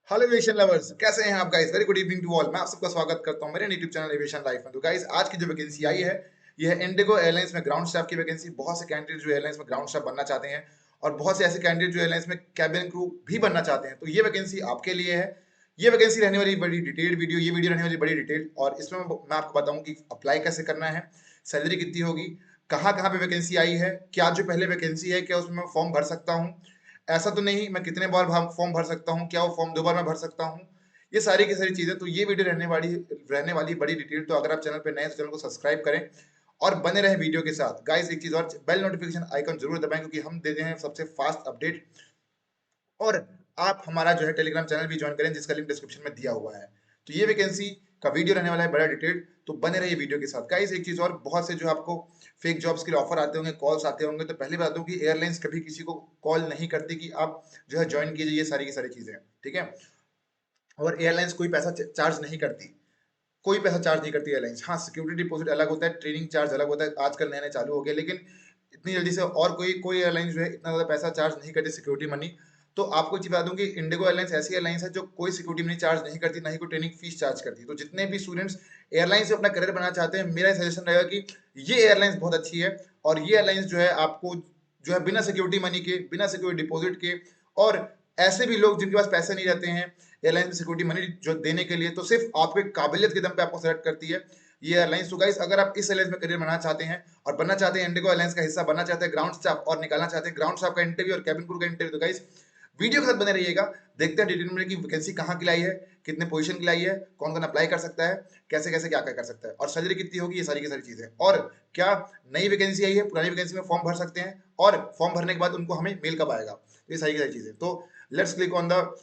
Hello aviation lovers, कैसे हैं आप guys? Very good evening to all. मैं आप सबका स्वागत करता हूं मेरे यूट्यूब चैनल एविएशन लाइफ में। तो गाइस, आज की जो वैकेंसी आई है, ये है इंडिगो एयरलाइंस में ग्राउंड स्टाफ की वैकेंसी। बहुत से कैंडिडेट जो एयरलाइंस में ग्राउंड स्टाफ बनना चाहते हैं और बहुत से ऐसे कैंडिडेट जो एयरलाइंस में कैबिन क्रू भी बनना चाहते हैं, तो ये वैकेंसी आपके लिए है। ये वैकेंसी रहने वाली बड़ी डिटेल्ड वीडियो, ये वीडियो रहने वाली बड़ी डिटेल्ड, और इसमें मैं आपको बताऊं कि अप्लाई कैसे करना है, सैलरी कितनी होगी, कहाँ कहाँ पे वैकेंसी आई है, क्या जो पहले वैकेंसी है क्या उसमें मैं फॉर्म भर सकता हूँ, ऐसा तो नहीं मैं कितने बार फॉर्म भर सकता हूँ, क्या वो फॉर्म 2 बार मैं भर सकता हूँ, ये सारी की सारी चीजें। तो ये वीडियो रहने वाली बड़ी डिटेल। तो अगर आप चैनल पे नए हैं तो चैनल को सब्सक्राइब करें और बने रहे वीडियो के साथ। गाइस, एक चीज और, बेल नोटिफिकेशन आइकन जरूर दबाएं क्योंकि हम देते हैं सबसे फास्ट अपडेट। और आप हमारा जो है टेलीग्राम चैनल भी ज्वाइन करें जिसका लिंक डिस्क्रिप्शन में दिया हुआ है। तो ये वैकेंसी का वीडियो रहने वाला है बड़ा डिटेल, तो बने रहिए वीडियो के साथ। गाइस, एक चीज और, बहुत से जो आपको फेक जॉब्स के लिए ऑफर आते होंगे, कॉल्स आते होंगे, तो पहले बता दूं कि एयरलाइंस कभी किसी को कॉल नहीं करती कि आप जो है ज्वाइन कीजिए, ये सारी की सारी चीजें, ठीक है। और एयरलाइंस कोई पैसा चार्ज नहीं करती, कोई पैसा चार्ज नहीं करती एयरलाइंस। हाँ, सिक्योरिटी डिपॉजिट अलग होता है, ट्रेनिंग चार्ज अलग होता है, आजकल नए नए चालू हो गया, लेकिन इतनी जल्दी से और कोई कोई एयरलाइन जो है इतना ज़्यादा पैसा चार्ज नहीं करती सिक्योरिटी मनी। तो आपको एक चीज़ बता दूं कि इंडिगो एयरलाइंस ऐसी एयरलाइंस है जो कोई सिक्योरिटी मनी चार्ज नहीं करती, ना ही कोई ट्रेनिंग फीस चार्ज करती। तो जितने भी स्टूडेंट्स एयरलाइन से अपना करियर बनाना चाहते हैं, मेरा सजेशन रहेगा कि ये एयरलाइंस बहुत अच्छी है। और ये एयरलाइंस जो है आपको जो है बिना सिक्योरिटी मनी के, बिना सिक्योरिटी डिपॉजिट के, और ऐसे भी लोग जिनके पास पैसे नहीं रहते हैं एयरलाइन में सिक्योरिटी मनी जो देने के लिए, तो सिर्फ आपके काबिलियत के दम पे आपको सेलेक्ट करती है ये एयरलाइंस। तो गाइस, अगर आप इस एयरलाइंस में करियर बनाना चाहते हैं और बनना चाहते हैं इंडिगो एयरलाइंस का हिस्सा बनना चाहते हैं ग्राउंड स्टाफ और निकालना चाहते हैं ग्राउंड स्टाफ का इंटरव्यू और कैबिन क्रू का इंटरव्यू, तो गाइस वीडियो के साथ बने रहिएगा। देखते हैं डिटेल में कि वैकेंसी कहाँ की लाई है, कितने पोजीशन की लाई है, कौन कौन अप्लाई कर सकता है, कैसे कैसे क्या क्या कर सकता है, और सैलरी कितनी होगी, ये सारी की सारी चीजें। और क्या नई वैकेंसी आई है, पुरानी वैकेंसी में फॉर्म भर सकते हैं, और फॉर्म भरने के बाद उनको हमें मेल कब आएगा, तो ये सारी की सारी चीजें। तो लेट्स क्लिक ऑन द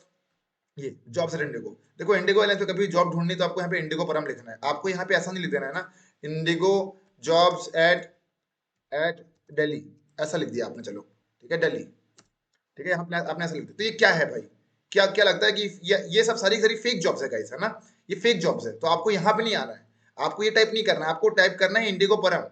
ये जॉब्स एट इंडिगो। देखो, इंडिगो एयरलाइंस पे कभी जॉब ढूंढनी तो आपको यहाँ पे इंडिगो परम लिखना है। आपको यहाँ पे ऐसा नहीं लिख देना है ना, IndiGo jobs at at Delhi, ऐसा लिख दिया आपने, चलो ठीक है, दिल्ली, ठीक है। आपने आपने ऐसा लिख दिया, तो ये क्या है भाई? क्या क्या लगता है कि ये सब सारी सारी फेक जॉब्स है गाइस, है ना? ये फेक जॉब्स है, तो आपको यहाँ पे नहीं आना है, आपको ये टाइप नहीं करना है, आपको टाइप करना है इंडिगो परम,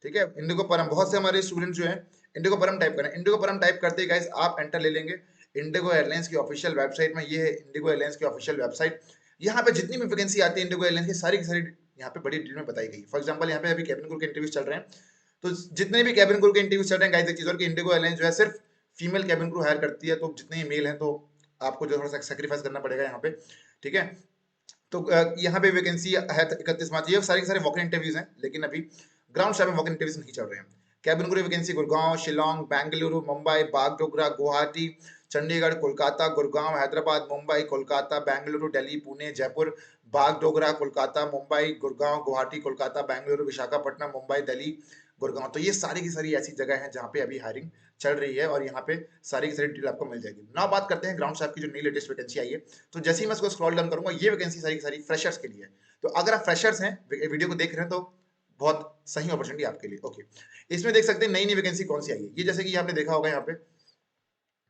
ठीक है। इंडिगो परम, बहुत से हमारे स्टूडेंट जो हैं इंडिगो परम टाइप करें, इंडिगो परम टाइप करते ही गाइस आप एंटर ले लेंगे इंडिगो एयरलाइंस की ऑफिशियल वेबसाइट में। ये है इंडिगो एयरलाइंस की ऑफिशियल वेबसाइट। यहाँ पे जितनी भी वैकेंसी आती है इंडिगो एयरलाइंस की सारी यहाँ पे बड़ी डिटेल में बताई गई। फॉर एग्जांपल, यहाँ पे अभी कैबिन क्रू के इंटरव्यूज चल रहे हैं, तो जितने भी कैबिन क्रू के इंटरव्यूज चल रहे हैं गाइस, एक चीज और कि इंडिगो एयरलाइंस जो है सिर्फ फीमेल कैबिन क्रू हायर करती है, तो जितने मेल हैं तो आपको जो थोड़ा सा सेक्रीफाइस करना पड़ेगा यहाँ पे, ठीक है। तो यहाँ पे वैकेंसी है 31 मार्च। ये सारे के सारे वॉक इन इंटरव्यूज हैं, लेकिन अभी ग्राउंड स्टाफ में वॉक इन इंटरव्यूज नहीं चल रहे हैं। Cabin crew vacancy Gurgaon, Shillong, Bengaluru, Mumbai, Bagdogra, Guwahati, Chandigarh, Kolkata, Gurgaon, Hyderabad, Mumbai, Kolkata, Bengaluru, Delhi, Pune, Jaipur, Bagdogra, Kolkata, Mumbai, Gurgaon, Guwahati, Kolkata, Bengaluru, Visakhapatnam, Mumbai, Delhi, Gurgaon. तो ये सारी की सारी ऐसी जगह है जहाँ पे अभी हायरिंग चल रही है, और यहाँ पे सारी की सारी डिटेल आपको मिल जाएगी। नाउ बात करते हैं ग्राउंड स्टाफ की जो नई लेटेस्ट वैकेंसी आई है। तो जैसे ही मैं इसको स्क्रॉल डाउन करूंगा, ये वैकेंसी सारी की सारी फ्रेशर्स के लिए है। तो अगर आप फ्रेशर्स हैं, वीडियो को देख रहे हैं, तो बहुत सही अपॉर्चुनिटी आपके लिए। ओके, इसमें देख सकते हैं नई नई वैकेंसी कौन सी आई है। ये जैसे कि आपने देखा होगा, यहाँ पे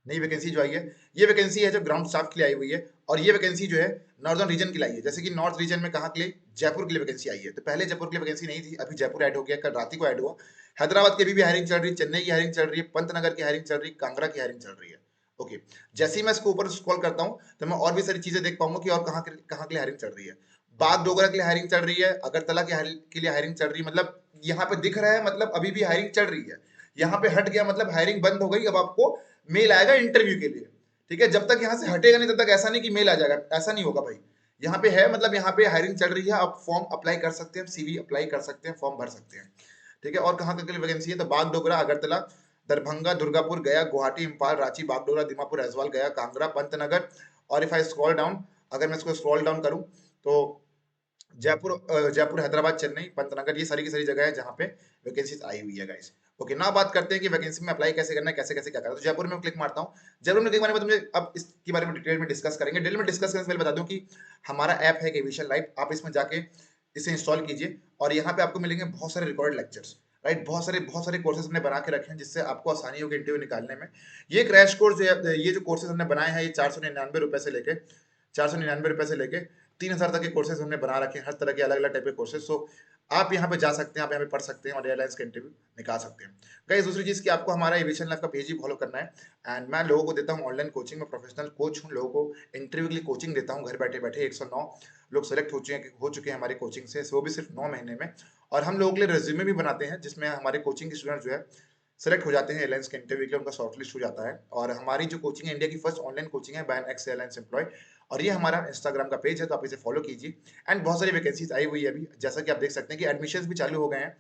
नई वैकेंसी जो आई है, ये वैकेंसी है जो ग्राउंड स्टाफ के लिए आई हुई है, और ये वैकेंसी जो है नॉर्दर्न रीजन के लिए आई है। जैसे कि नॉर्थ रीजन में कहाँ के लिए, जयपुर के लिए वैकेंसी आई है। तो पहले जयपुर के लिए वैकेंसी नहीं थी, अभी जयपुर ऐड हो गया, कल रात ही को ऐड हुआ। हैदराबाद की भी हायरिंग चल रही है, चेन्नई की हायरिंग चल रही है, पंतनगर की हायरिंग चल रही है, कांगड़ा की हायरिंग चल रही है। ओके, जैसे ही मैं इसको ऊपर स्क्रॉल करता हूँ तो मैं और भी सारी चीजें देख पाऊंगा कि और कहाँ के लिए हायरिंग चल रही है। बाग डोगरा के लिए हायरिंग चल रही है, अगरतला के लिए हायरिंग चल रही है। मतलब यहाँ पे दिख रहा है, मतलब अभी भी हायरिंग चल रही है। यहाँ पे हट गया मतलब हायरिंग बंद हो गई, अब आपको मेल आएगा इंटरव्यू के लिए, ठीक है। जब तक यहाँ से हटेगा नहीं तब तक ऐसा नहीं कि मेल आ जाएगा, ऐसा नहीं होगा भाई। यहाँ पे है, मतलब यहाँ पे हायरिंग चल रही है, आप फॉर्म अप्लाई कर सकते हैं, सीवी अप्लाई कर सकते हैं, फॉर्म भर सकते हैं, ठीक है। और कहाँ के लिए वैकेंसी है, तो बागडोगरा, अगरतला, दरभंगा, दुर्गापुर, गया, गुवाहाटी, इम्फाल, रांची, बागडोगरा, दीमापुर, ऐजवाल, गया, कांगड़ा, पंतनगर। और इफ आई स्क्रॉल डाउन, अगर मैं इसको स्क्रॉल डाउन करूं, तो जयपुर, हैदराबाद, चेन्नई, पंतनगर, ये सारी की सारी जगह है जहाँ पे वैकेंसीज आई हुई है गाइस। ओके, ना बात करते हैं कि वैकेंसी में अप्लाई कैसे करना है, कैसे कैसे क्या करना है। तो जयपुर में क्लिक मारता हूँ। जयपुर में क्लिक मारने के बाद मुझे अब इसके बारे में डिटेल में डिस्कस करेंगे। डिटेल में डिस्कस करने से पहले बता दूं कि हमारा ऐप है एविएशन लाइव, आप इसमें जाके इसे इंस्टॉल कीजिए, और यहाँ पे आपको मिलेंगे बहुत सारे रिकॉर्डेड लेक्चर्स, राइट। बहुत सारे कोर्सेज हमने बना के रखे हैं जिससे आपको आसानी होगी इंटरव्यू निकालने में। ये क्रैश कोर्स जो है, ये जो कोर्सेज हमने बनाए हैं, ये 499 रुपए से लेके 499 रुपए से लेके 3,000 तक के कोर्सेज हमने बना रखे हैं, हर तरह के अलग अलग टाइप के कोर्सेज। सो आप यहाँ पे जा सकते हैं, आप यहाँ पे पढ़ सकते हैं और एयरलाइंस का इंटरव्यू निकाल सकते हैं। गाइस दूसरी चीज़ कि आपको हमारा एविएशन लाइफ का पेज ही फॉलो करना है एंड मैं लोगों को देता हूँ ऑनलाइन कोचिंग में, प्रोफेशनल कोच हूँ, लोगों को इंटरव्यू के लिए कोचिंग देता हूँ घर बैठे-बैठे। 109 लोग सेलेक्ट हो चुके हैं हमारी कोचिंग से, वो भी सिर्फ 9 महीने में। और हम लोगों के लिए रिज्यूमे भी बनाते हैं जिसमें हमारे कोचिंग के स्टूडेंट जो है सेलेक्ट हो जाते हैं एयरलाइंस के इंटरव्यू के लिए, उनका शॉर्टलिस्ट हो जाता है। और हमारी जो कोचिंग है इंडिया की फर्स्ट ऑनलाइन कोचिंग है by an ex airlines employ, और ये हमारा इंस्टाग्राम का पेज है, तो आप इसे फॉलो कीजिए। एंड बहुत सारी वैकेंसीज आई हुई है अभी, जैसा कि आप देख सकते हैं कि एडमिशंस भी चालू हो गए हैं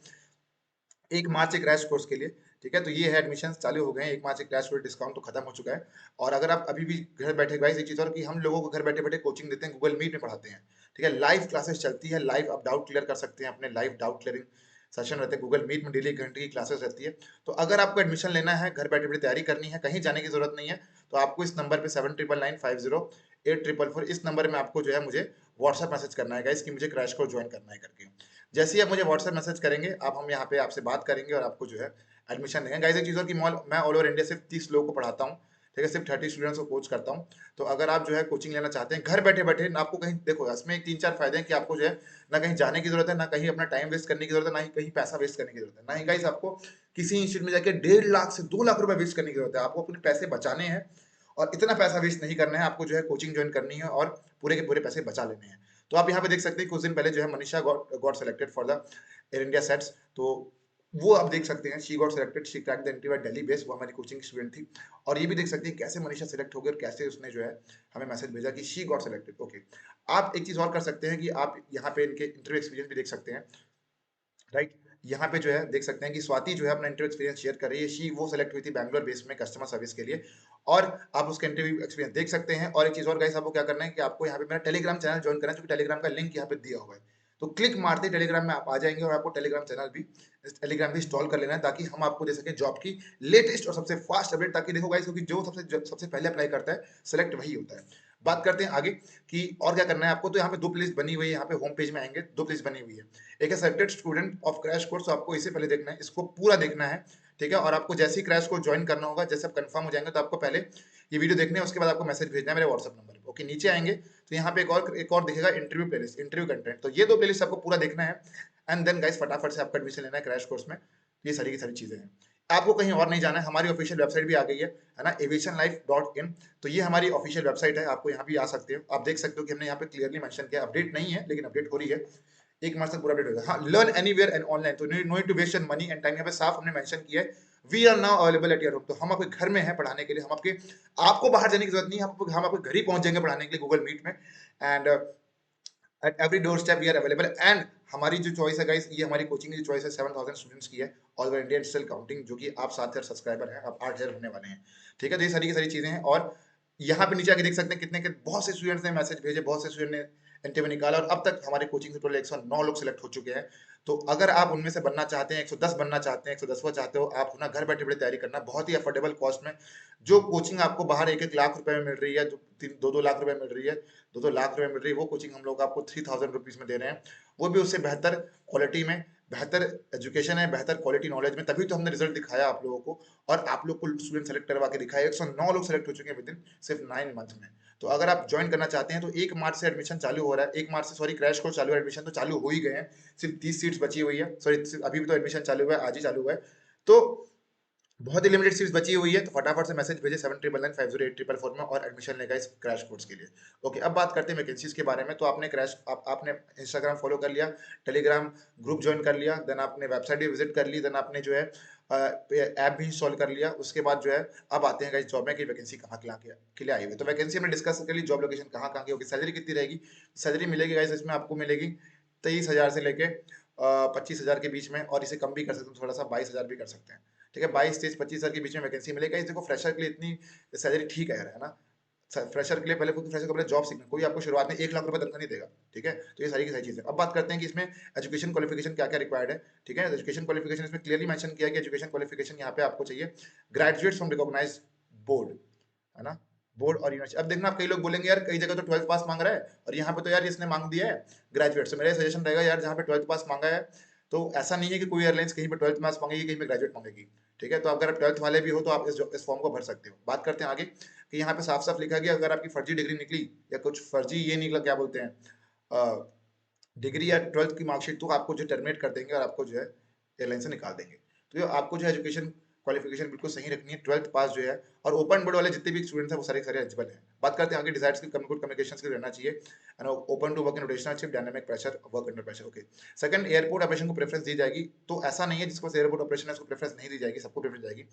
1 मार्च से क्रैश कोर्स के लिए। ठीक है, तो ये है एडमिशंस चालू हो गए हैं 1 मार्च से क्रैश कोर्स, डिस्काउंट तो खत्म हो चुका है। और अगर आप अभी भी घर बैठे, गाइस एक चीज़ और कि हम लोगों को घर बैठे-बैठे कोचिंग देते हैं, गूगल मीट में पढ़ाते हैं। ठीक है, लाइव क्लासेस चलती है, लाइव आप डाउट क्लियर कर सकते हैं, अपने लाइव डाउट क्लियरिंग सेशन रहते हैं गूगल मीट में, डेली 1 घंटे की क्लासेस रहती है। तो अगर आपको एडमिशन लेना है, घर बैठे-बैठे तैयारी करनी है, कहीं जाने की ज़रूरत नहीं है, तो आपको इस नंबर पे 7999508444 इस नंबर में आपको जो है मुझे व्हाट्सएप मैसेज करना है गाइस कि मुझे क्रैश कोर्स जॉइन करना है करके। जैसे ही आप मुझे व्हाट्सएप मैसेज करेंगे, आप हम यहाँ पे आपसे बात करेंगे और आपको जो है एडमिशन देंगे। गाइस एक चीज़ और कि मैं ऑल ओवर इंडिया सिर्फ 30 लोगों को पढ़ाता हूँ, ठीक है, सिर्फ 30 स्टूडेंट्स को कोच करता हूँ। तो अगर आप जो है कोचिंग लेना चाहते हैं घर बैठे-बैठे, ना आपको कहीं, देखो इसमें 3-4 फायदे हैं कि आपको जो है ना कहीं जाने की ज़रूरत है, ना कहीं अपना टाइम वेस्ट करने की ज़रूरत है, ना ही कहीं पैसा वेस्ट करने की ज़रूरत है। ना ही गाइस आपको किसी इंस्टीट्यूट में जाके 1.5 लाख से 2 लाख रुपए वेस्ट करने की ज़रूरत है। आपको अपने पैसे बचाने हैं और इतना पैसा वेस्ट नहीं करना है, आपको जो है कोचिंग जॉइन करनी है और पूरे के पूरे पैसे बचा लेने हैं। तो आप यहाँ पे देख सकते हैं कुछ दिन पहले जो है Manisha got selected for the air India sets, तो वो आप देख सकते हैं, she got selected, she cracked the interview at Delhi based, वो हमारी कोचिंग स्टूडेंट थी। और ये भी देख सकते हैं कैसे मनीषा सेलेक्ट हो गई और कैसे उसने जो है हमें मैसेज भेजा कि शी गॉट सेलेक्टेड। ओके, आप एक चीज और कर सकते हैं कि आप यहाँ पे इनके इंटरव्यू एक्सपीरियंस भी देख सकते हैं, राइट। यहाँ पे जो है देख सकते हैं कि स्वाति जो है अपना इंटरव्यू एक्सपीरियंस शेयर कर रही है, शी वो सेलेक्ट हुई थी बैंगलोर बेस में कस्टमर सर्विस के लिए। और आप उसका इंटरव्यू एक्सपीरियंस देख सकते हैं। और एक चीज और गाइस, आपको क्या करना है कि आपको यहाँ पे मेरा टेलीग्राम चैनल ज्वाइन करना है, क्योंकि टेलीग्राम का लिंक यहाँ पे दिया हुआ है। तो क्लिक मारते ही टेलीग्राम में आप आ जाएंगे और आपको टेलीग्राम भी इंस्टॉल कर लेना है, ताकि हम आपको दे सके जॉब की लेटेस्ट और सबसे फास्ट अपडेट। ताकि देखो गाइस, क्योंकि जो सबसे पहले अप्लाई करता है सेलेक्ट वही होता है। बात करते हैं आगे कि और क्या करना है आपको। तो यहाँ पे 2 प्लेलिस्ट बनी हुई है, यहाँ पे होम पेज में आएंगे 2 प्लेलिस्ट बनी हुई है। एक है selected student of crash course, तो आपको इसे पहले देखना है, इसको पूरा देखना है। ठीक है, और आपको जैसे ही क्रैश कोर्स ज्वाइन करना होगा, जैसे आप कंफर्म हो जाएंगे, तो आपको पहले ये वीडियो देखने है, उसके बाद आपको मैसेज भेजना है मेरे व्हाट्सएप नंबर पे। ओके, नीचे आएंगे तो यहाँ पे एक और दिखेगा इंटरव्यू प्लेलिस्ट, इंटरव्यू कंटेंट। तो ये 2 प्लेलिस्ट आपको पूरा देखना है एंड देन गाइस फटाफट से आपका एडमिशन लेना है क्रैश कोर्स में। ये सारी की सारी चीजें हैं, आपको कहीं और नहीं जाना है। हमारी ऑफिशियल वेबसाइट भी आ गई है ना, aviationlife.in। तो ये हमारी ऑफिशियल वेबसाइट है, आपको यहाँ भी आ सकते हो। आप देख सकते हो कि हमने यहाँ पे क्लियरली मेंशन किया, अपडेट नहीं है लेकिन अपडेट हो रही है। 1 मार्च तक पूरा अपडेट होगा। हाँ, लर्न एनीवेयर एंड ऑनलाइन, तो no need to waste your money and time, यहाँ पे साफ हमने मेंशन किया है we are now available at your home. तो हम आपके घर में हैं पढ़ाने के लिए, आपको बाहर जाने की जरूरत नहीं है, हम आपके घर ही पहुंच जाएंगे पढ़ाने के लिए गूगल मीट में। And at every doorstep we are available. And हमारी जो चॉइस है गाइस, ये हमारी कोचिंग की जो चॉइस है 7000 स्टूडेंट्स की है all over India, still counting, जो कि आप 7000 सब्सक्राइबर हैं, आप 8000 होने वाले हैं। ठीक है, तो ये सारी की सारी चीजें हैं। और यहाँ पे नीचे आके देख सकते हैं कितने के बहुत से स्टूडेंट्स ने मैसेज भेजे, बहुत से स्टूडेंट ने इंटरव्यू निकाला, और अब तक हमारे कोचिंग से टोटल 109 लोग सिलेक्ट हो चुके हैं। तो अगर आप उनमें से बनना चाहते हैं, 110 बनना चाहते हैं, 110वां चाहते हो, आप ना घर बैठे बैठे तैयारी करना बहुत ही अफोर्डेबल कॉस्ट में। जो कोचिंग आपको बाहर 1-1 लाख रुपए में मिल रही है, जो 2-2 लाख रुपए मिल रही है, 2-2 लाख रुपए मिल रही है, वो कोचिंग हम लोग आपको 3000 रुपीज में दे रहे हैं, वो भी उससे बेहतर क्वालिटी में। बेहतर एजुकेशन है, बेहतर क्वालिटी नॉलेज में, तभी तो हमने रिजल्ट दिखाया आप लोगों को। और आप लोग को स्टूडेंट सेलेक्ट करवा के दिखाया, 109 लोग सेलेक्ट हो चुके हैं विद इन सिर्फ 9 मंथ में। तो अगर आप ज्वाइन करना चाहते हैं तो 1 मार्च से एडमिशन चालू हो रहा है, 1 मार्च से सॉरी क्रैश कोर्स चालू है, एडमिशन तो चालू हो ही गए हैं, सिर्फ 30 सीट्स बची हुई है। सॉरी, अभी भी तो एडमिशन चालू हुआ है, आज ही चालू हुआ है। तो बहुत ही लिमिटेड सीट्स बची हुई है, तो फटाफट से मैसेज भेजे 7999508444 में और एडमिशन लेगा इस क्रैश कोर्स के लिए। ओके, अब बात करते हैं वैकेंसीज के बारे में। तो आपने इंस्टाग्राम फॉलो कर लिया, टेलीग्राम ग्रुप ज्वाइन कर लिया, देन आपने वेबसाइट भी विजिट कर ली, देन आपने जो है ऐप भी इंस्टॉल कर लिया। उसके बाद जो है अब आते हैं गाइस जॉब में कि वैकेंसी कहाँ के लिए आई हुई है। तो वैकेंसी हमने डिस्कस कर ली, जॉब लोकेशन कहाँ कहाँ की होगी, सैलरी कितनी रहेगी। सैलरी मिलेगी गाइस, इसमें आपको मिलेगी 23,000 से लेके 25,000 के बीच में, और इसे कम भी कर सकते हैं थोड़ा सा, 22,000 भी कर सकते हैं। ठीक है, 22 से 25,000 के बीच में वैकेंसी मिलेगा। इस देखो फ्रेशर के लिए इतनी सैलरी ठीक है यार, है ना। फ्रेशर के लिए पहले, क्योंकि फ्रेशर को पहले जॉब सीखना, कोई आपको शुरुआत में 1 लाख रुपए तनख्वाह नहीं देगा। ठीक है, तो ये सारी की सारी चीजें। अब बात करते हैं कि इसमें एजुकेशन क्वालिफिकेशन क्या क्या रिक्वायर्ड है। ठीक है, एजुकेशन क्वालिफिकेशन इसमें क्लियरली मेंशन किया है कि एजुकेशन क्वालिफिकेशन यहाँ पे आपको चाहिए ग्रेजुएट फ्रॉम रिकॉग्नाइज्ड बोर्ड, है ना, बोर्ड और यूनिवर्सिटी। अब देखना, आप कई लोग बोलेंगे यार कई जगह तो 12th पास मांग रहा है, और यहाँ पे तो यार इसने मांग दिया है ग्रेजुएट। तो मेरा सजेशन रहेगा यार, जहाँ पे 12th पास मांगा है, तो ऐसा नहीं है कि कोई एयरलाइंस कहीं पे 12th पास मांगेगी, कहीं पे ग्रेजुएट मांगेगी। ठीक है, तो अगर आप 12th वाले भी हो तो आप इस फॉर्म को भर सकते हो। बात करते हैं आगे कि यहाँ पे साफ साफ लिखा गया, अगर आपकी फर्जी डिग्री निकली या कुछ फर्जी ये निकला, क्या बोलते हैं, डिग्री या 12th की मार्कशीट तो आपको जो टर्मिनेट कर देंगे और आपको जो है एयरलाइन से निकाल देंगे। तो ये आपको जो एजुकेशन क्वालिफिकेशन बिल्कुल सही रखनी है, 12th पास जो है। और ओपन बोर्ड वाले जितने भी स्टूडेंट्स हैं वो सारे सारे एलिजिबल हैं। बात करते हैं आगे desired skill, good communication skill रहना चाहिए and open to work in rotational shift, dynamic pressure, work under pressure. Okay. Second, airport operation को प्रेफरेंस दी जाएगी। तो ऐसा नहीं है जिसको एयरपोर्ट ऑपरेशन है उसको प्रेफरेंस नहीं दी जाएगी, सबको प्रेफरेंस जाएगी।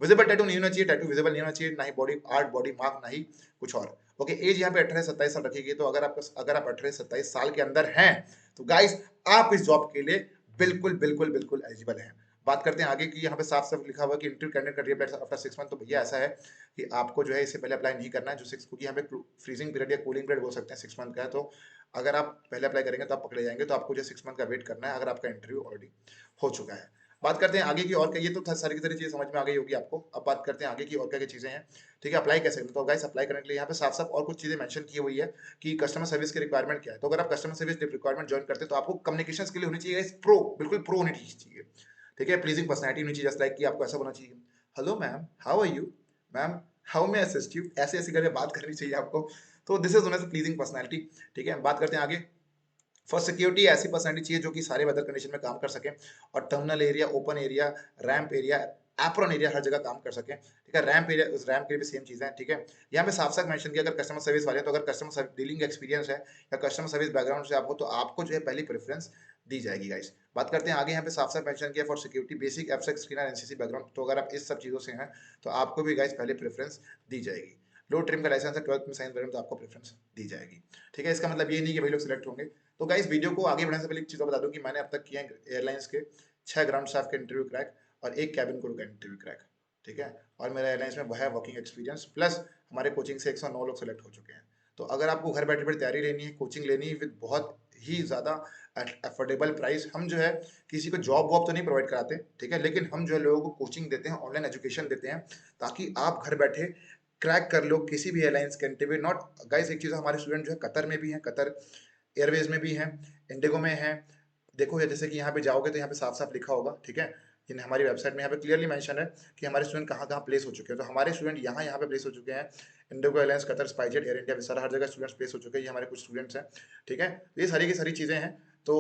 विजिबल टैटू नहीं होना चाहिए, टैटू विजिबल नहीं होना चाहिए, ना ही बॉडी आर्ट, बॉडी मार्क, ना ही कुछ और। ओके। एज यहाँ पे 18 से 27 साल रखी तो अगर आप 18 से 27 साल के अंदर हैं तो गाइस आप इस जॉब के लिए बिल्कुल बिल्कुल बिल्कुल एलिजिबल हैं। बात करते हैं आगे की, यहाँ पे साफ साफ लिखा हुआ कि इंटरव्यू कैंडिडेट का रिप्लाई आफ्टर 6 मंथ। तो भैया ऐसा है कि आपको जो है इससे पहले अप्लाई नहीं करना है, जो 6, क्योंकि यहाँ पे फ्रीजिंग पीरियड या कूलिंग पीरियड बोल सकते हैं 6 मंथ का है। तो अगर आप पहले अप्लाई करेंगे तो आप पकड़े जाएंगे। तो आपको जो 6 मंथ का वेट करना है अगर आपका इंटरव्यू ऑलरेडी हो चुका है। बात करते हैं आगे की और क्या, ये तो सारी की सारी चीजें समझ में आ गई होगी आपको। अब बात करते हैं आगे की और क्या क्या चीजें हैं। ठीक है, अप्लाई कैसे करना। तो गाइस अप्लाई करने के लिए यहाँ पे साफ साफ और कुछ चीजें मेंशन की हुई है कि कस्टमर सर्विस की रिक्वायरमेंट क्या है। तो अगर आप कस्टमर सर्विस रिक्वायरमेंट ज्वाइन करते हैं तो आपको कम्युनिकेशन स्किल होनी चाहिए प्रो, बिल्कुल प्रो होनी चाहिए। ठीक है, प्लीजिंग पर्सनैलिटी होनी चाहिए, जस्ट लाइक कि आपको ऐसा होना चाहिए, hello ma'am how are you, ma'am how may assist you, ऐसे ऐसे करके बात करनी चाहिए आपको। तो this is known as pleasing personality. ठीक है, बात करते हैं आगे। फॉर सिक्योरिटी ऐसी पर्सनैलिटी चाहिए जो कि सारे वेदर कंडीशन में काम कर सके और terminal area, open area, ramp area, apron area हर जगह काम कर सके। ठीक है, रैंप एरिया, उस रैंप के लिए भी सेम चीज़ है। ठीक है, यहाँ पे साफ साफ मेंशन किया अगर कस्टमर सर्विस वाले हैं तो अगर कस्टमर डीलिंग एक्सपीरियंस है या कस्टमर सर्विस बैकग्राउंड से आप हो तो आपको जो है पहली प्रेफरेंस दी जाएगी गाइस। बात करते हैं आगे, यहाँ पे साफ साफ मेंशन किया for security basic abstract screener NCC background. तो अगर आप इस सब चीज़ों से हैं तो आपको भी गाइस पहले प्रेफरेंस दी जाएगी। लो ट्रिम का लाइसेंस है, 12th में साइंस बैकग्राउंड, तो आपको प्रेफरेंस दी जाएगी। ठीक है, इसका मतलब ये नहीं कि वही लोग सिलेक्ट होंगे। तो गाइस वीडियो को आगे बढ़ाने से पहले एक चीज़ बता दूं कि मैंने अब तक किए हैं एयरलाइंस के 6 ग्राउंड स्टाफ के इंटरव्यू क्रैक और 1 कैबिन क्रू का इंटरव्यू क्रैक। ठीक है, और मेरा एयरलाइंस में वह है वर्किंग एक्सपीरियंस, प्लस हमारे कोचिंग से 109 लोग सेलेक्ट हो चुके हैं। तो अगर आपको घर बैठे बैठे तैयारी लेनी है, कोचिंग लेनी है विद बहुत ही ज़्यादा अफोर्डेबल प्राइस, हम जो है किसी को जॉब वॉब तो नहीं प्रोवाइड कराते, ठीक है, लेकिन हम जो है लोगों को कोचिंग देते हैं, ऑनलाइन एजुकेशन देते हैं ताकि आप घर बैठे क्रैक कर लो किसी भी एयरलाइंस के इंटरव्यू। नॉट गाइस, एक चीज़ हमारे स्टूडेंट जो है कतर में भी हैं, कतर एयरवेज में भी हैं, इंडिगो में हैं। देखो ये जैसे कि यहाँ पे जाओगे तो यहाँ पे साफ साफ लिखा होगा, ठीक है, कि हमारी वेबसाइट में यहाँ पे क्लियरली मेंशन है कि हमारे स्टूडेंट कहाँ कहाँ प्लेस हो चुके हैं। तो हमारे स्टूडेंट यहाँ यहाँ पे प्लेस हो चुके हैं, इंडिगो एयरलाइंस, कतर, स्पाइसजेट, एयर इंडिया, विस्तारा, हर जगह स्टूडेंट्स प्लेस हो चुके हैं। ये हमारे कुछ स्टूडेंट्स हैं। ठीक है, तो ये सारी की सारी चीज़ें हैं। तो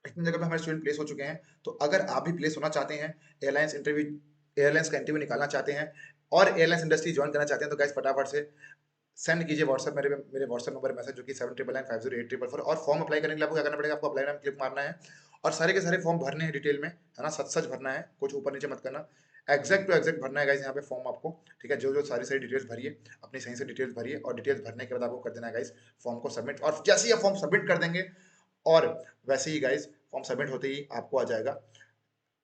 इतनी जगह पे हमारे स्टूडेंट प्लेस हो चुके हैं। तो अगर आप भी प्लेस होना चाहते हैं, एयरलाइंस का इंटरव्यू निकालना चाहते हैं और एयरलाइंस इंडस्ट्री ज्वाइन करना चाहते हैं तो गाइस फटाफट से सेंड कीजिए व्हाट्सएप, मेरे व्हाट्सएप नंबर मैसेज जो कि 7999508444। और फॉर्म अप्लाई करने के लिए आपको क्या करना पड़ेगा, आपको अप्लाई नाम क्लिक मारना है और सारे के सारे फॉर्म भरने हैं डिटेल में, है ना, सच सच भरना है, कुछ ऊपर नीचे मत करना, एग्जैक्ट टू एग्जैक्ट भरना है गाइस यहाँ पे फॉर्म आपको। ठीक है, जो जो सारी सारी डिटेल्स भरिए, अपनी सही से डिटेल्स भरिए और डिटेल्स भरने के बाद आपको कर देना है गाइस फॉर्म को सबमिट। और जैसे ही आप फॉर्म सबमिट कर देंगे और वैसे ही गाइस फॉर्म सबमिट होते ही आपको आ जाएगा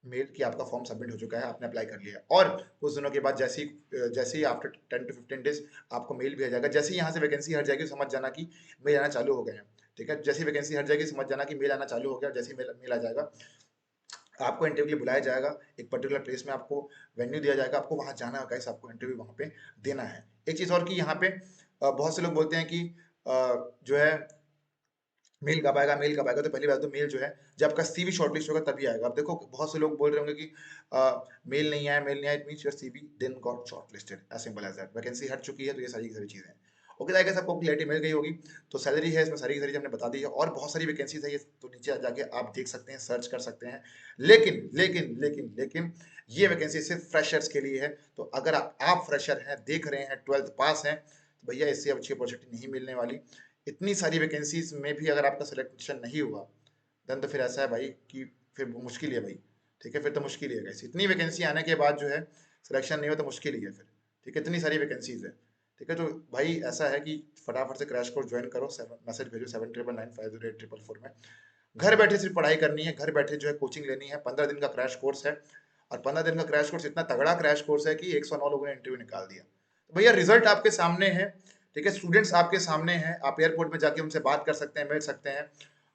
मेल कि आपका फॉर्म सबमिट हो चुका है, आपने अप्लाई कर लिया है। और कुछ दिनों के बाद जैसे ही आफ्टर 10 to 15 डेज आपको मेल भी आ जाएगा। जैसे ही यहाँ से वैकेंसी हट जाएगी समझ जाना कि मेल आना चालू हो गए हैं। ठीक है, जैसे ही वैकेंसी हट जाएगी समझ जाना कि मेल आना चालू हो गया। जैसे ही मेल आ जाएगा आपको इंटरव्यू के लिए बुलाया जाएगा, एक पर्टिकुलर प्लेस में आपको वेन्यू दिया जाएगा, आपको वहाँ जाना है गाइस, आपको इंटरव्यू वहाँ पे देना है। एक चीज़ और कि यहाँ पे बहुत से लोग बोलते हैं कि जो है मेल कब आएगा, मेल कब आएगा। तो पहली बात तो मेल जो है जब आपका सीवी शॉर्टलिस्ट होगा तभी आएगा। अब देखो बहुत से लोग बोल रहे होंगे कि मेल नहीं आया, मेल नहीं आया, it means your CV didn't got shortlisted, as simple as that. Vacancy हट चुकी है तो ये सारी की सारी चीजें हैं। ओके गाइस, आपको क्लैरिटी मिल गई होगी। तो सैलरी है इसमें सारी की सारी हमने बता दी है और बहुत सारी वैकेंसीज है, ये तो नीचे जाके आप देख सकते हैं, सर्च कर सकते हैं। लेकिन लेकिन लेकिन लेकिन ये वैकेंसी सिर्फ फ्रेशर्स के लिए है। तो अगर आप फ्रेशर हैं, देख रहे हैं, 12th पास हैं, तो भैया इससे अच्छी अपॉर्चुनिटी नहीं मिलने वाली। इतनी सारी वैकेंसीज में भी अगर आपका सिलेक्शन नहीं हुआ देन तो फिर ऐसा है भाई कि फिर मुश्किल है भाई। ठीक है, फिर तो मुश्किल ही है कैसे, इतनी वैकेंसी आने के बाद जो है सिलेक्शन नहीं हो तो मुश्किल ही है फिर। ठीक है, इतनी सारी वैकेंसीज है। ठीक है, तो भाई ऐसा है कि फटाफट से क्रैश कोर्स ज्वाइन करो, मैसेज भेजो 7999508444 में। घर बैठे सिर्फ पढ़ाई करनी है, घर बैठे जो है कोचिंग लेनी है। 15 दिन का क्रैश कोर्स है और 15 दिन का क्रैश कोर्स इतना तगड़ा क्रैश कोर्स है कि 109 लोगों ने इंटरव्यू निकाल दिया। तो भैया रिजल्ट आपके सामने है। ठीक है, स्टूडेंट्स आपके सामने हैं, आप एयरपोर्ट में जाके उनसे बात कर सकते हैं, मिल सकते हैं।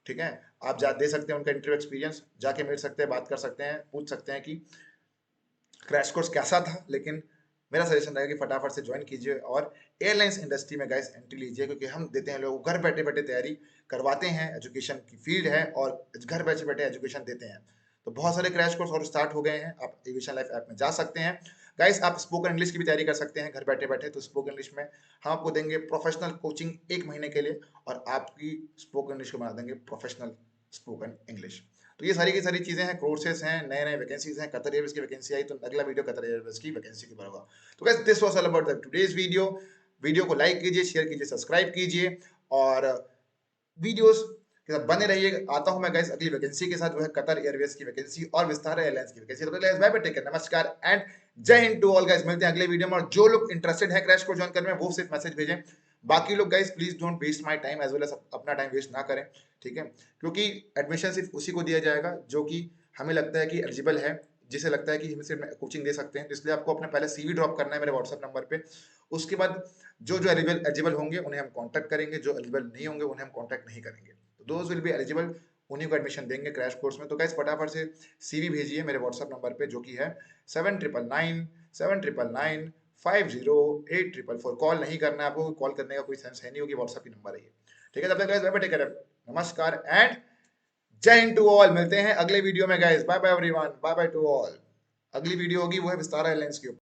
ठीक है, आप जा दे सकते हैं उनका इंटरव्यू एक्सपीरियंस, जाके मिल सकते हैं, बात कर सकते हैं, पूछ सकते हैं कि क्रैश कोर्स कैसा था। लेकिन मेरा सजेशन रहेगा कि फटाफट से ज्वाइन कीजिए और एयरलाइंस इंडस्ट्री में गाइस एंट्री लीजिए, क्योंकि हम देते हैं लोगों को घर बैठे बैठे तैयारी करवाते हैं, एजुकेशन की फील्ड है और घर बैठे बैठे एजुकेशन देते हैं। तो बहुत सारे क्रैश कोर्स और स्टार्ट हो गए हैं, आप एविएशन लाइफ ऐप में जा सकते हैं, गाइस आप स्पोकन इंग्लिश की भी तैयारी कर सकते हैं घर बैठे बैठे। तो स्पोकन इंग्लिश में हम आपको देंगे प्रोफेशनल कोचिंग 1 महीने के लिए और आपकी स्पोकन इंग्लिश को बना देंगे प्रोफेशनल स्पोकन इंग्लिश। तो ये सारी की सारी चीजें हैं, कोर्सेज हैं, नए नए वैकेंसीज हैं। कतर एयरवेज की वैकेंसी आई तो अगला वीडियो कतर एयरवेज की वैकेंसी के ऊपर होगा। तो guys this was all about the today's video. Video को लाइक कीजिए, शेयर कीजिए, सब्सक्राइब कीजिए और वीडियोस के साथ बने रहिए। आता हूं मैं गाइस अगली वैकेंसी के साथ, जो है कतर एयरवेज की वैकेंसी और विस्तारा एयरलाइंस की वैकेंसी। तो guys bye bye, take care, नमस्कार एंड जय हिंद टू ऑल गाइस। मिलते हैं अगले वीडियो में। और जो लोग इंटरेस्टेड है क्रैश कोर्स ज्वाइन करने में वो सिर्फ मैसेज भेजें। बाकी लोग guys please don't waste my time as well as अपना टाइम वेस्ट ना करें, ठीक है? क्योंकि एडमिशन सिर्फ उसी को दिया जाएगा जो कि हमें लगता है कि एलिजिबल है, जिसे लगता है कि हम सिर्फ कोचिंग दे सकते हैं। तो इसलिए आपको अपना पहले सीवी ड्रॉप करना है मेरे व्हाट्सएप नंबर पे। उसके बाद जो जो एलिजिबल होंगे उन्हें हम कांटेक्ट करेंगे, जो एलिजिबल नहीं होंगे उन्हें हम कांटेक्ट नहीं करेंगे। तो दोज विल बी एलिजिबल, उन्हीं को एडमिशन देंगे क्रैश कोर्स में। तो गाइस फटाफट से सीवी भेजिए मेरे व्हाट्सएप नंबर पे, जो कि है 7999 799 5084। कॉल नहीं करना है आपको, कॉल करने का कोई सेंस है नहीं, होगी व्हाट्सएप की नंबर है ये, ठीक है? तब तक guys bye bye, take care, नमस्कार एंड जय हिंद टू ऑल। मिलते हैं अगले वीडियो में guys, bye bye everyone, bye bye to all. अगली वीडियो होगी वो है विस्तारा एयरलाइंस के ऊपर।